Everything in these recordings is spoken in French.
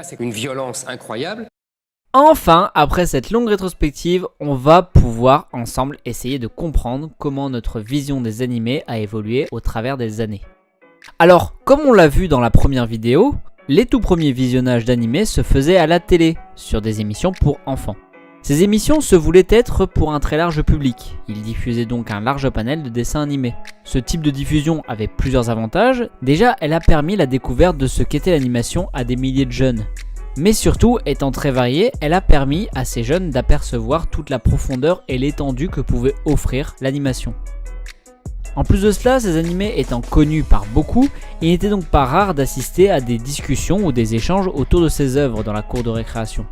c'est une violence incroyable. Enfin, après cette longue rétrospective, on va pouvoir ensemble essayer de comprendre comment notre vision des animés a évolué au travers des années. Alors, comme on l'a vu dans la première vidéo, les tout premiers visionnages d'animés se faisaient à la télé, sur des émissions pour enfants. Ces émissions se voulaient être pour un très large public, ils diffusaient donc un large panel de dessins animés. Ce type de diffusion avait plusieurs avantages, déjà elle a permis la découverte de ce qu'était l'animation à des milliers de jeunes. Mais surtout, étant très variée, elle a permis à ces jeunes d'apercevoir toute la profondeur et l'étendue que pouvait offrir l'animation. En plus de cela, ces animés étant connus par beaucoup, il n'était donc pas rare d'assister à des discussions ou des échanges autour de ces œuvres dans la cour de récréation.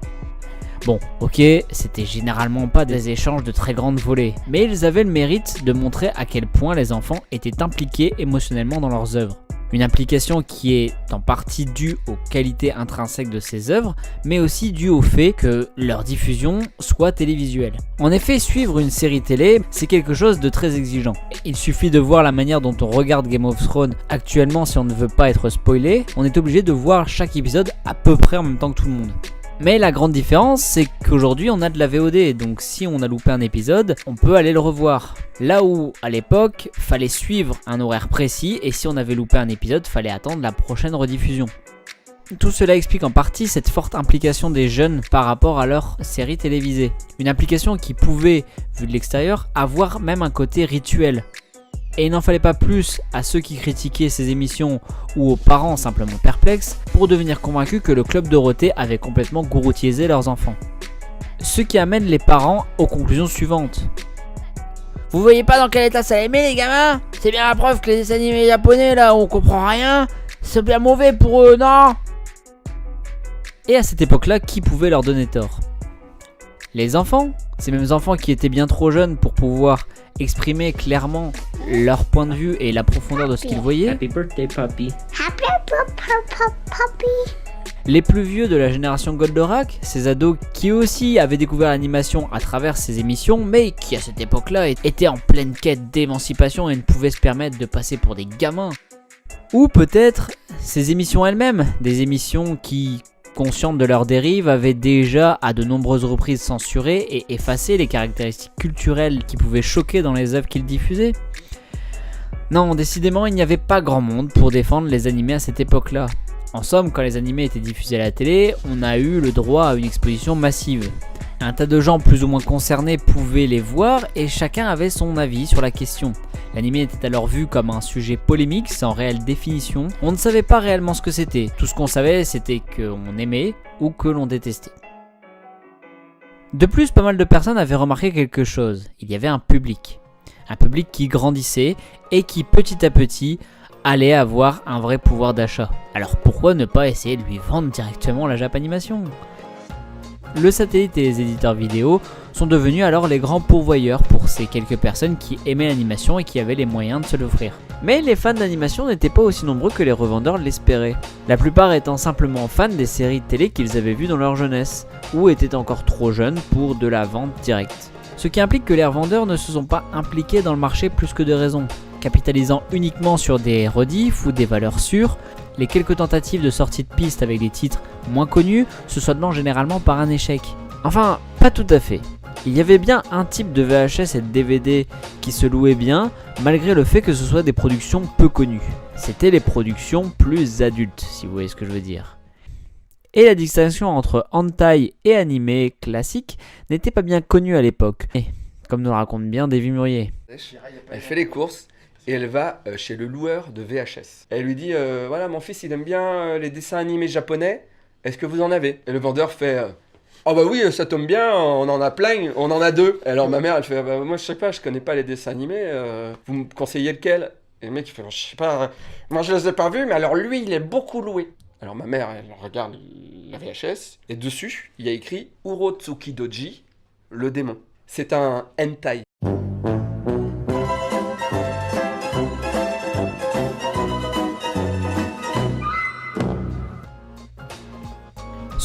Bon, ok, c'était généralement pas des échanges de très grande volée, mais ils avaient le mérite de montrer à quel point les enfants étaient impliqués émotionnellement dans leurs œuvres. Une implication qui est en partie due aux qualités intrinsèques de ces œuvres, mais aussi due au fait que leur diffusion soit télévisuelle. En effet, suivre une série télé, c'est quelque chose de très exigeant. Il suffit de voir la manière dont on regarde Game of Thrones actuellement si on ne veut pas être spoilé, on est obligé de voir chaque épisode à peu près en même temps que tout le monde. Mais la grande différence, c'est qu'aujourd'hui on a de la VOD, donc si on a loupé un épisode, on peut aller le revoir. Là où, à l'époque, fallait suivre un horaire précis, et si on avait loupé un épisode, fallait attendre la prochaine rediffusion. Tout cela explique en partie cette forte implication des jeunes par rapport à leur série télévisée. Une implication qui pouvait, vu de l'extérieur, avoir même un côté rituel. Et il n'en fallait pas plus à ceux qui critiquaient ces émissions ou aux parents simplement perplexes pour devenir convaincus que le Club Dorothée avait complètement gouroutiésé leurs enfants. Ce qui amène les parents aux conclusions suivantes. Vous voyez pas dans quel état ça les met les gamins? C'est bien la preuve que les dessins animés japonais là on comprend rien. C'est bien mauvais pour eux, non? Et à cette époque-là, qui pouvait leur donner tort? Les enfants, ces mêmes enfants qui étaient bien trop jeunes pour pouvoir exprimer clairement leur point de vue et la profondeur de ce qu'ils voyaient. Happy birthday, puppy. Happy puppy. Les plus vieux de la génération Goldorak, ces ados qui aussi avaient découvert l'animation à travers ces émissions, mais qui à cette époque-là étaient en pleine quête d'émancipation et ne pouvaient se permettre de passer pour des gamins. Ou peut-être ces émissions elles-mêmes, des émissions qui, conscientes de leur dérive, avaient déjà à de nombreuses reprises censuré et effacé les caractéristiques culturelles qui pouvaient choquer dans les œuvres qu'ils diffusaient. Non, décidément, il n'y avait pas grand monde pour défendre les animés à cette époque-là. En somme, quand les animés étaient diffusés à la télé, on a eu le droit à une exposition massive. Un tas de gens plus ou moins concernés pouvaient les voir et chacun avait son avis sur la question. L'animé était alors vu comme un sujet polémique sans réelle définition. On ne savait pas réellement ce que c'était. Tout ce qu'on savait, c'était qu'on aimait ou que l'on détestait. De plus, pas mal de personnes avaient remarqué quelque chose. Il y avait un public. Un public qui grandissait et qui petit à petit allait avoir un vrai pouvoir d'achat. Alors pourquoi ne pas essayer de lui vendre directement la Japanimation ? Le satellite et les éditeurs vidéo sont devenus alors les grands pourvoyeurs pour ces quelques personnes qui aimaient l'animation et qui avaient les moyens de se l'offrir. Mais les fans d'animation n'étaient pas aussi nombreux que les revendeurs l'espéraient. La plupart étant simplement fans des séries de télé qu'ils avaient vues dans leur jeunesse, ou étaient encore trop jeunes pour de la vente directe. Ce qui implique que les revendeurs ne se sont pas impliqués dans le marché plus que de raison. Capitalisant uniquement sur des rediffs ou des valeurs sûres, les quelques tentatives de sortie de piste avec des titres moins connus se soldant généralement par un échec. Enfin, pas tout à fait. Il y avait bien un type de VHS et de DVD qui se louait bien, malgré le fait que ce soit des productions peu connues. C'était les productions plus adultes, si vous voyez ce que je veux dire. Et la distinction entre hentai et animé classique n'était pas bien connue à l'époque. Et, comme nous le raconte bien Davy Murier. Elle fait les courses et elle va chez le loueur de VHS. Elle lui dit voilà, mon fils il aime bien les dessins animés japonais, est-ce que vous en avez? Et le vendeur fait oh bah oui, ça tombe bien, on en a plein, on en a deux. Alors ma mère elle fait bah, moi je sais pas, je connais pas les dessins animés, vous me conseillez lequel? Et le mec il fait je sais pas, moi je les ai pas vus, mais alors lui il est beaucoup loué. Alors ma mère elle regarde la VHS et dessus il y a écrit Urotsuki Doji, le démon. C'est un hentai.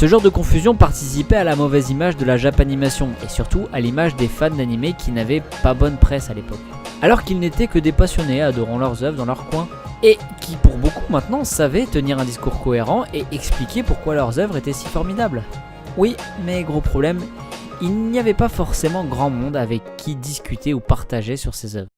Ce genre de confusion participait à la mauvaise image de la Japanimation et surtout à l'image des fans d'anime qui n'avaient pas bonne presse à l'époque. Alors qu'ils n'étaient que des passionnés adorant leurs œuvres dans leur coin et qui pour beaucoup maintenant savaient tenir un discours cohérent et expliquer pourquoi leurs œuvres étaient si formidables. Oui, mais gros problème, il n'y avait pas forcément grand monde avec qui discuter ou partager sur ces œuvres.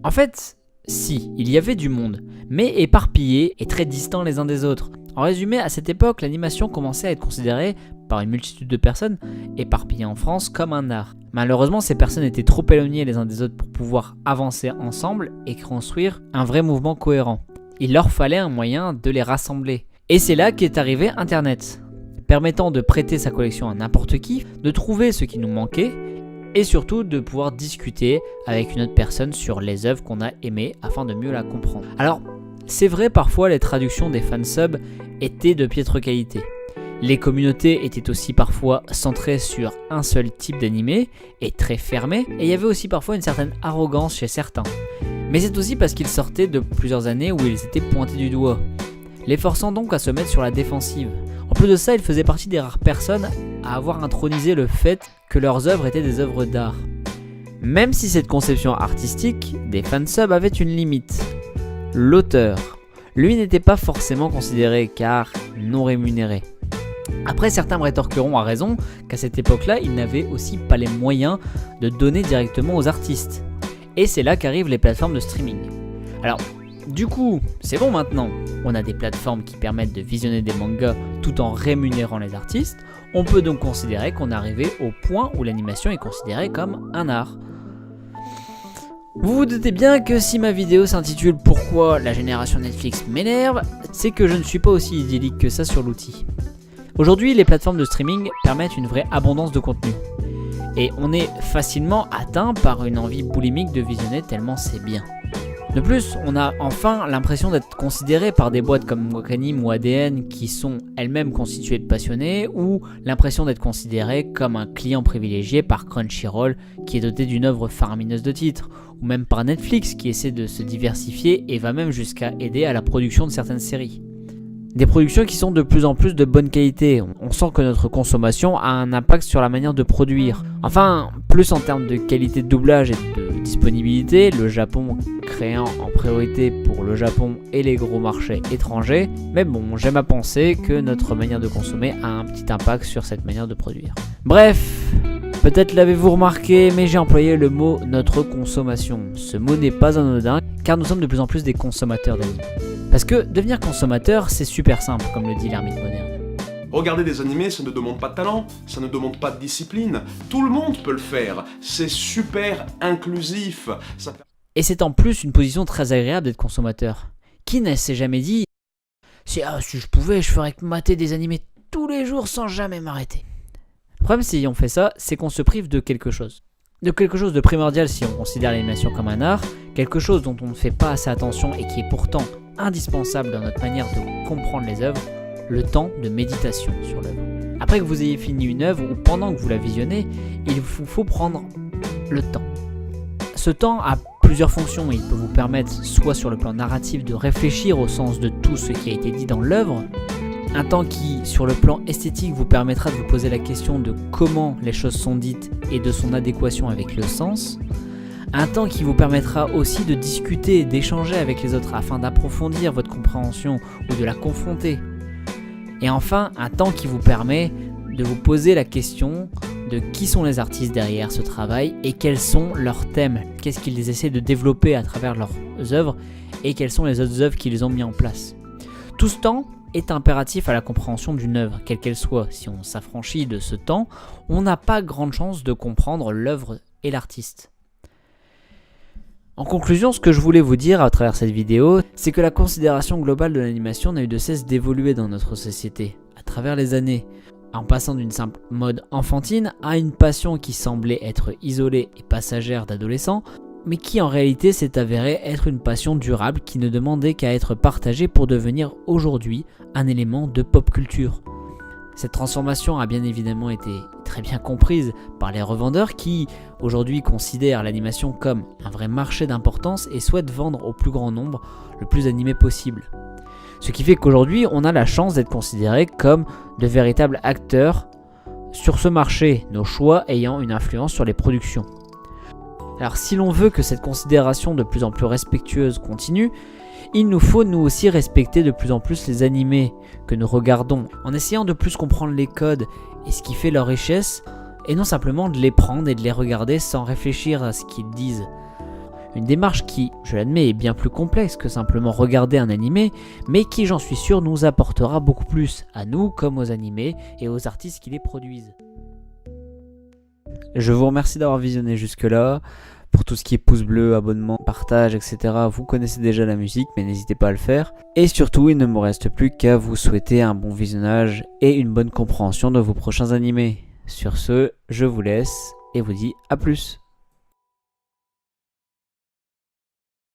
En fait, si, il y avait du monde, mais éparpillé et très distants les uns des autres. En résumé, à cette époque, l'animation commençait à être considérée par une multitude de personnes éparpillées en France comme un art. Malheureusement, ces personnes étaient trop éloignées les uns des autres pour pouvoir avancer ensemble et construire un vrai mouvement cohérent. Il leur fallait un moyen de les rassembler. Et c'est là qu'est arrivé Internet, permettant de prêter sa collection à n'importe qui, de trouver ce qui nous manquait et surtout de pouvoir discuter avec une autre personne sur les œuvres qu'on a aimées afin de mieux la comprendre. Alors, c'est vrai, parfois les traductions des fansubs étaient de piètre qualité. Les communautés étaient aussi parfois centrées sur un seul type d'animé et très fermées, et il y avait aussi parfois une certaine arrogance chez certains. Mais c'est aussi parce qu'ils sortaient de plusieurs années où ils étaient pointés du doigt, les forçant donc à se mettre sur la défensive. En plus de ça, ils faisaient partie des rares personnes à avoir intronisé le fait que leurs œuvres étaient des œuvres d'art. Même si cette conception artistique des fansubs avait une limite. L'auteur, lui, n'était pas forcément considéré car non rémunéré. Après, certains me rétorqueront à raison qu'à cette époque-là, ils n'avaient aussi pas les moyens de donner directement aux artistes. Et c'est là qu'arrivent les plateformes de streaming. Alors, du coup, c'est bon maintenant, on a des plateformes qui permettent de visionner des mangas tout en rémunérant les artistes. On peut donc considérer qu'on est arrivé au point où l'animation est considérée comme un art. Vous vous doutez bien que si ma vidéo s'intitule « Pourquoi la génération Netflix m'énerve », c'est que je ne suis pas aussi idyllique que ça sur l'outil. Aujourd'hui, les plateformes de streaming permettent une vraie abondance de contenu. Et on est facilement atteint par une envie boulimique de visionner tellement c'est bien. De plus, on a enfin l'impression d'être considéré par des boîtes comme Wakanim ou ADN qui sont elles-mêmes constituées de passionnés, ou l'impression d'être considéré comme un client privilégié par Crunchyroll qui est doté d'une œuvre faramineuse de titres, ou même par Netflix qui essaie de se diversifier et va même jusqu'à aider à la production de certaines séries. Des productions qui sont de plus en plus de bonne qualité. On sent que notre consommation a un impact sur la manière de produire. Enfin, plus en termes de qualité de doublage et de disponibilité, le Japon créant en priorité pour le Japon et les gros marchés étrangers. Mais bon, j'aime à penser que notre manière de consommer a un petit impact sur cette manière de produire. Bref, peut-être l'avez-vous remarqué, mais j'ai employé le mot « notre consommation ». Ce mot n'est pas anodin, car nous sommes de plus en plus des consommateurs d'anime. Parce que devenir consommateur, c'est super simple, comme le dit l'ermite moderne. Regarder des animés, ça ne demande pas de talent, ça ne demande pas de discipline. Tout le monde peut le faire. C'est super inclusif. Et c'est en plus une position très agréable d'être consommateur. Qui ne s'est jamais dit « si je pouvais, je ferais que mater des animés tous les jours sans jamais m'arrêter ». Le problème, si on fait ça, c'est qu'on se prive de quelque chose. De quelque chose de primordial si on considère l'animation comme un art, quelque chose dont on ne fait pas assez attention et qui est pourtant indispensable dans notre manière de comprendre les œuvres, le temps de méditation sur l'œuvre. Après que vous ayez fini une œuvre ou pendant que vous la visionnez, il vous faut prendre le temps. Ce temps a plusieurs fonctions. Il peut vous permettre, soit sur le plan narratif, de réfléchir au sens de tout ce qui a été dit dans l'œuvre, un temps qui, sur le plan esthétique, vous permettra de vous poser la question de comment les choses sont dites et de son adéquation avec le sens. Un temps qui vous permettra aussi de discuter, d'échanger avec les autres afin d'approfondir votre compréhension ou de la confronter. Et enfin, un temps qui vous permet de vous poser la question de qui sont les artistes derrière ce travail et quels sont leurs thèmes, qu'est-ce qu'ils essaient de développer à travers leurs œuvres et quelles sont les autres œuvres qu'ils ont mis en place. Tout ce temps est impératif à la compréhension d'une œuvre, quelle qu'elle soit. Si on s'affranchit de ce temps, on n'a pas grande chance de comprendre l'œuvre et l'artiste. En conclusion, ce que je voulais vous dire à travers cette vidéo, c'est que la considération globale de l'animation n'a eu de cesse d'évoluer dans notre société, à travers les années, en passant d'une simple mode enfantine à une passion qui semblait être isolée et passagère d'adolescents, mais qui en réalité s'est avérée être une passion durable qui ne demandait qu'à être partagée pour devenir aujourd'hui un élément de pop culture. Cette transformation a bien évidemment été très bien comprise par les revendeurs qui aujourd'hui considèrent l'animation comme un vrai marché d'importance et souhaitent vendre au plus grand nombre le plus animé possible. Ce qui fait qu'aujourd'hui, on a la chance d'être considérés comme de véritables acteurs sur ce marché, nos choix ayant une influence sur les productions. Alors si l'on veut que cette considération de plus en plus respectueuse continue, il nous faut nous aussi respecter de plus en plus les animés que nous regardons, en essayant de plus comprendre les codes et ce qui fait leur richesse, et non simplement de les prendre et de les regarder sans réfléchir à ce qu'ils disent. Une démarche qui, je l'admets, est bien plus complexe que simplement regarder un animé, mais qui, j'en suis sûr, nous apportera beaucoup plus, à nous comme aux animés et aux artistes qui les produisent. Je vous remercie d'avoir visionné jusque-là. Pour tout ce qui est pouce bleu, abonnement, partage, etc., vous connaissez déjà la musique, mais n'hésitez pas à le faire. Et surtout, il ne me reste plus qu'à vous souhaiter un bon visionnage et une bonne compréhension de vos prochains animés. Sur ce, je vous laisse et vous dis à plus.